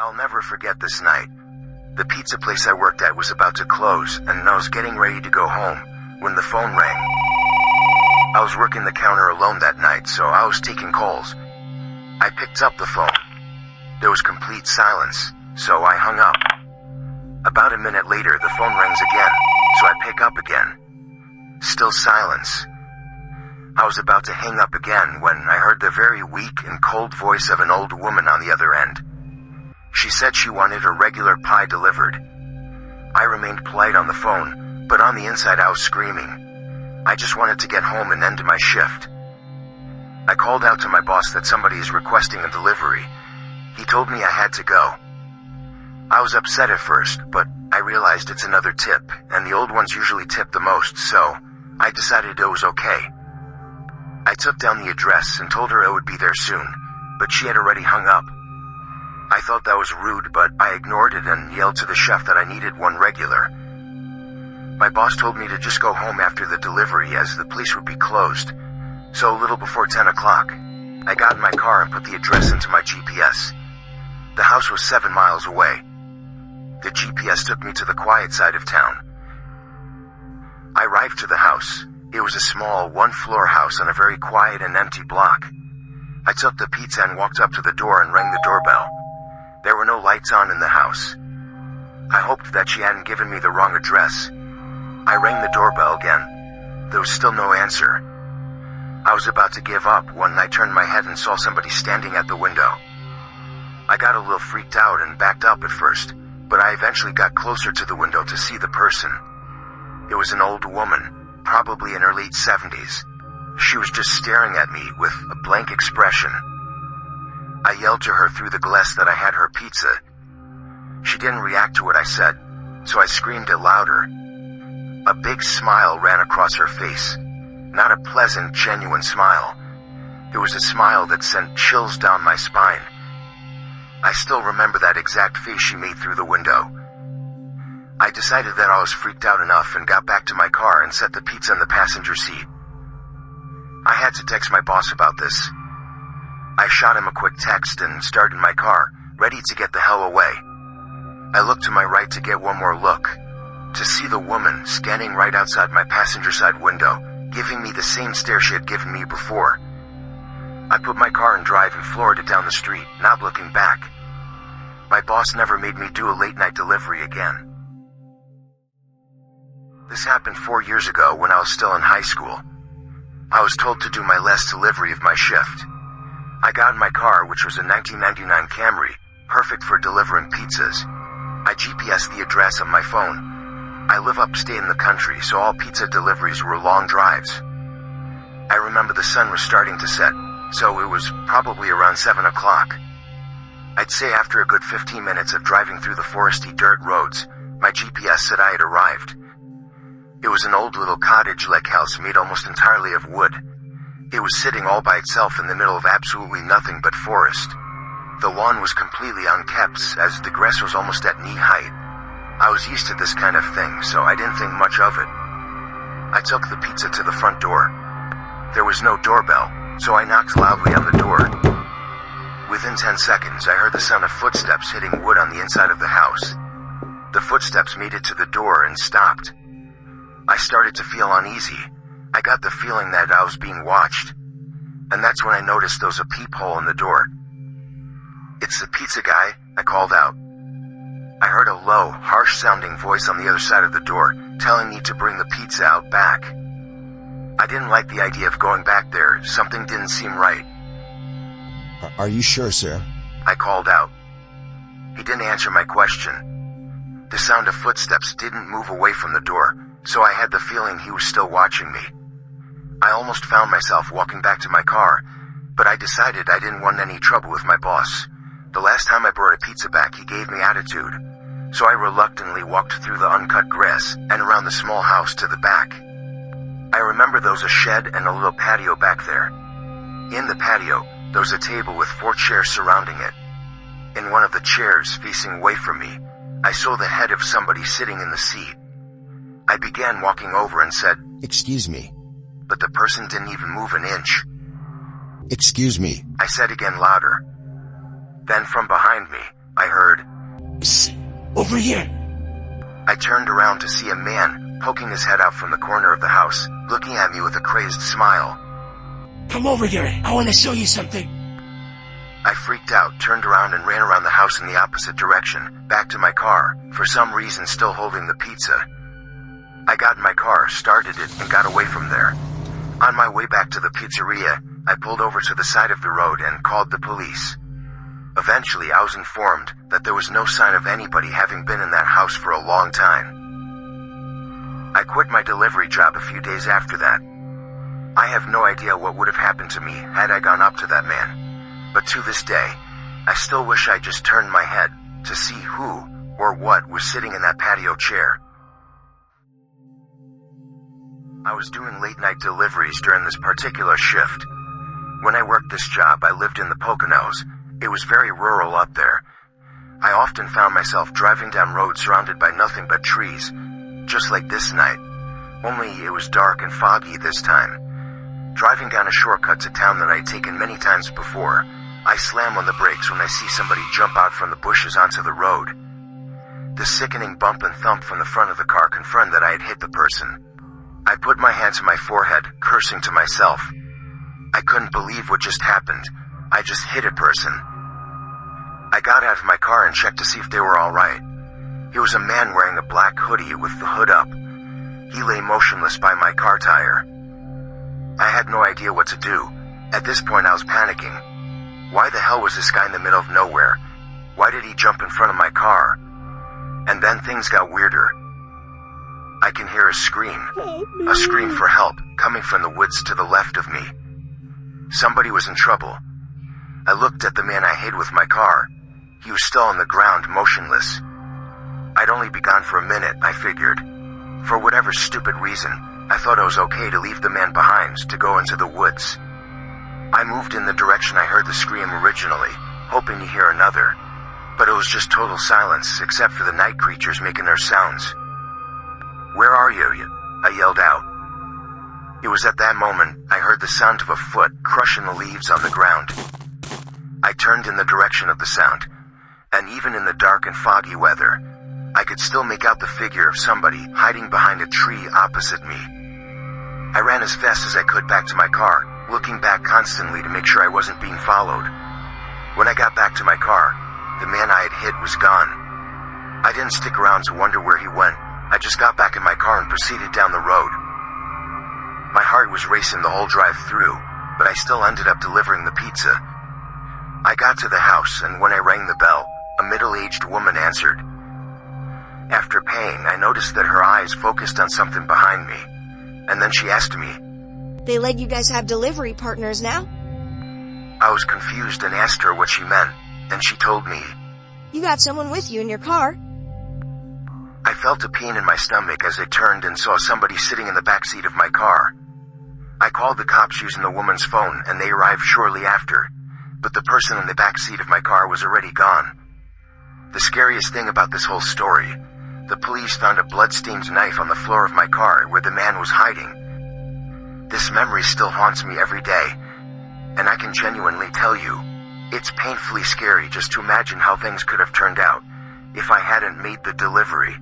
I'll never forget this night. The pizza place I worked at was about to close, and I was getting ready to go home when the phone rang. I was working the counter alone that night, so I was taking calls. I picked up the phone. There was complete silence, so I hung up. About a minute later, the phone rings again, so I pick up again. Still silence. I was about to hang up again when I heard the very weak and cold voice of an old woman on the other end. She said she wanted a regular pie delivered. I remained polite on the phone, but on the inside I was screaming. I just wanted to get home and end my shift. I called out to my boss that somebody is requesting a delivery. He told me I had to go. I was upset at first, but I realized it's another tip, and the old ones usually tip the most, so I decided it was okay. I took down the address and told her I would be there soon, but she had already hung up. I thought that was rude, but I ignored it and yelled to the chef that I needed one regular. My boss told me to just go home after the delivery as the place would be closed, so a little before 10 o'clock, I got in my car and put the address into my GPS. The house was 7 miles away. The GPS took me to the quiet side of town. I arrived to the house. It was a small, one-floor house on a very quiet and empty block. I took the pizza and walked up to the door and rang the doorbell. There were no lights on in the house. I hoped that she hadn't given me the wrong address. I rang the doorbell again. There was still no answer. I was about to give up when I turned my head and saw somebody standing at the window. I got a little freaked out and backed up at first, but I eventually got closer to the window to see the person. It was an old woman, probably in her late 70s. She was just staring at me with a blank expression. I yelled to her through the glass that I had her pizza. She didn't react to what I said, so I screamed it louder. A big smile ran across her face. Not a pleasant, genuine smile. It was a smile that sent chills down my spine. I still remember that exact face she made through the window. I decided that I was freaked out enough and got back to my car and set the pizza in the passenger seat. I had to text my boss about this. I shot him a quick text and started my car, ready to get the hell away. I looked to my right to get one more look, to see the woman standing right outside my passenger side window, giving me the same stare she had given me before. I put my car in drive and floored it down the street, not looking back. My boss never made me do a late night delivery again. This happened 4 years ago when I was still in high school. I was told to do my last delivery of my shift. I got in my car, which was a 1999 Camry, perfect for delivering pizzas. I GPSed the address on my phone. I live upstate in the country, so all pizza deliveries were long drives. I remember the sun was starting to set, so it was probably around 7 o'clock. I'd say after a good 15 minutes of driving through the foresty dirt roads, my GPS said I had arrived. It was an old little cottage-like house made almost entirely of wood. It was sitting all by itself in the middle of absolutely nothing but forest. The lawn was completely unkept, as the grass was almost at knee height. I was used to this kind of thing, so I didn't think much of it. I took the pizza to the front door. There was no doorbell, so I knocked loudly on the door. Within 10 seconds, I heard the sound of footsteps hitting wood on the inside of the house. The footsteps made it to the door and stopped. I started to feel uneasy. I got the feeling that I was being watched. And that's when I noticed there was a peephole in the door. "It's the pizza guy," I called out. I heard a low, harsh-sounding voice on the other side of the door, telling me to bring the pizza out back. I didn't like the idea of going back there. Something didn't seem right. Are you sure, sir? I called out. He didn't answer my question. The sound of footsteps didn't move away from the door, so I had the feeling he was still watching me. I almost found myself walking back to my car, but I decided I didn't want any trouble with my boss. The last time I brought a pizza back, he gave me attitude, so I reluctantly walked through the uncut grass and around the small house to the back. I remember there was a shed and a little patio back there. In the patio, there was a table with 4 chairs surrounding it. In one of the chairs, facing away from me, I saw the head of somebody sitting in the seat. I began walking over and said, "Excuse me." but the person didn't even move an inch. "Excuse me," I said again louder. Then from behind me, I heard, Psst, over here. I turned around to see a man poking his head out from the corner of the house, looking at me with a crazed smile. Come over here. I want to show you something. I freaked out, turned around and ran around the house in the opposite direction, back to my car, for some reason still holding the pizza. I got in my car, started it, and got away from there. On my way back to the pizzeria, I pulled over to the side of the road and called the police. Eventually, I was informed that there was no sign of anybody having been in that house for a long time. I quit my delivery job a few days after that. I have no idea what would have happened to me had I gone up to that man. But to this day, I still wish I just turned my head to see who or what was sitting in that patio chair. I was doing late-night deliveries during this particular shift. When I worked this job, I lived in the Poconos. It was very rural up there. I often found myself driving down roads surrounded by nothing but trees, just like this night. Only it was dark and foggy this time. Driving down a shortcut to town that I had taken many times before, I slam on the brakes when I see somebody jump out from the bushes onto the road. The sickening bump and thump from the front of the car confirmed that I had hit the person. I put my hand to my forehead, cursing to myself. I couldn't believe what just happened. I just hit a person. I got out of my car and checked to see if they were alright. He was a man wearing a black hoodie with the hood up. He lay motionless by my car tire. I had no idea what to do. At this point I was panicking. Why the hell was this guy in the middle of nowhere? Why did he jump in front of my car? And then things got weirder. I can hear a scream for help, coming from the woods to the left of me. Somebody was in trouble. I looked at the man I hit with my car. He was still on the ground, motionless. I'd only been gone for a minute, I figured. For whatever stupid reason, I thought it was okay to leave the man behind to go into the woods. I moved in the direction I heard the scream originally, hoping to hear another. But it was just total silence, except for the night creatures making their sounds. "Where are you?" I yelled out. It was at that moment I heard the sound of a foot crushing the leaves on the ground. I turned in the direction of the sound, and even in the dark and foggy weather, I could still make out the figure of somebody hiding behind a tree opposite me. I ran as fast as I could back to my car, looking back constantly to make sure I wasn't being followed. When I got back to my car, the man I had hit was gone. I didn't stick around to wonder where he went. I just got back in my car and proceeded down the road. My heart was racing the whole drive through, but I still ended up delivering the pizza. I got to the house, and when I rang the bell, a middle-aged woman answered. After paying, I noticed that her eyes focused on something behind me, and then she asked me, "They let you guys have delivery partners now?" I was confused and asked her what she meant, and she told me, "You got someone with you in your car." I felt a pain in my stomach as I turned and saw somebody sitting in the back seat of my car. I called the cops using the woman's phone, and they arrived shortly after, but the person in the back seat of my car was already gone. The scariest thing about this whole story, the police found a blood-stained knife on the floor of my car where the man was hiding. This memory still haunts me every day, and I can genuinely tell you, it's painfully scary just to imagine how things could have turned out if I hadn't made the delivery.